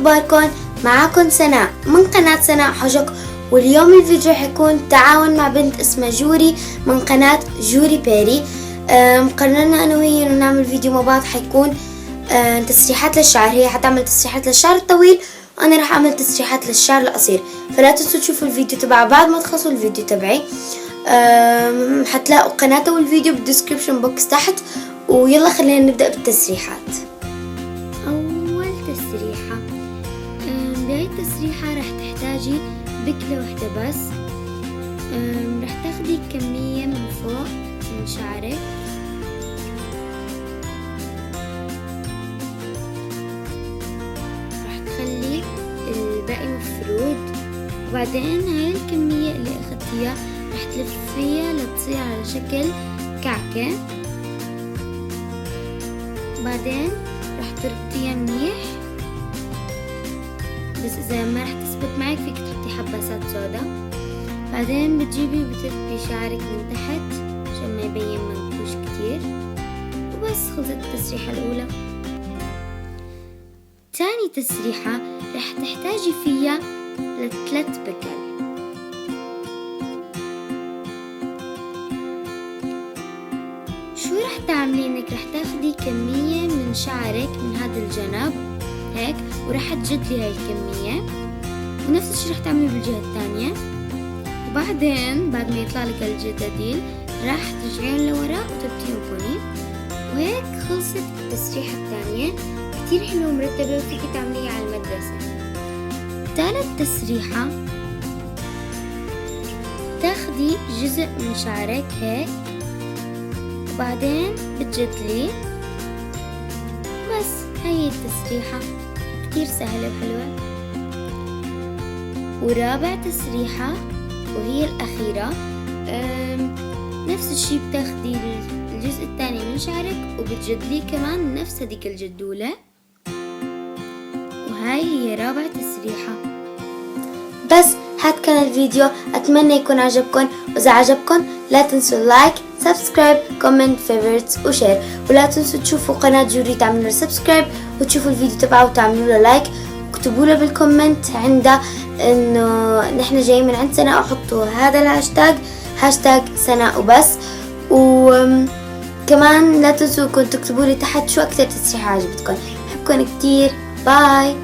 أخباركم؟ معاكم سناء من قناة سناء حجك، واليوم الفيديو حيكون تعاون مع بنت اسمها جوري من قناة جوري بيري. قررنا أنا وهي إنه نعمل فيديو مع بعض، حيكون تسريحات للشعر. هي حتعمل تسريحات للشعر الطويل وأنا راح أعمل تسريحات للشعر القصير، فلا تنسوا تشوفوا الفيديو تبعها بعد ما تخلصوا الفيديو تبعي. حتلاقوا قناتها والفيديو بالديسكريبشن بوكس تحت، ويلا خلينا نبدأ بالتسريحات. أول تسريحة، بهاي التسريحة راح تحتاجي بكلة واحدة بس. راح تاخدي كمية من فوق من شعرك، راح تخلي الباقي مفرود، وبعدين هاي الكمية اللي اخدتيها راح تلفيها لتصير على شكل كعكة. بعدين راح تربطيها منيح، بس اذا ما راح تثبت معك فيك تحطي حباسات سودا. بعدين بتجيبي وبتربطي شعرك من تحت عشان ما يبين منكوش كتير، وبس خلصت التسريحة الاولى. تاني تسريحة راح تحتاجي فيها ل3 بكل. شو راح تعملي؟ انك راح تاخدي كمية من شعرك من هذا الجنب هيك، وراح تجدلي هاي الكمية، ونفس الشي راح تعملي بالجهة الثانية. وبعدين بعد ما يطلع لك الجداديل راح ترجعين لورا وتربطيهم بني، وهيك خلصت التسريحة الثانية. كتير حلوة ومرتبة وفيكي تعمليها على المدرسة. ثالث تسريحة، تاخدي جزء من شعرك هيك، وبعدين بتجدلي. بس هاي التسريحة كتير سهلة وحلوة. ورابع تسريحة وهي الأخيرة، نفس الشي، بتاخدي الجزء الثاني من شعرك وبتجدليه كمان نفس هديك الجدولة، وهاي هي رابع تسريحة. بس هاد كان الفيديو، أتمنى يكون عجبكم، وإذا عجبكم لا تنسوا لايك، سبسكرايب، كومنت، فيفورتس وشير، ولا تنسوا تشوفوا قناة جوري تعملوا له سبسكرايب وتشوفوا الفيديو تبعه وتعملوا له لايك، واكتبوا له بالكومنت عنده انه نحن جايين من عند سناء، وحطوا هذا الهاشتاج هاشتاج سناء وبس. وكمان لا تنسوا تكتبوا لي تحت شو اكثر تسريحة عجبتكم. بحبكم كتير، باي.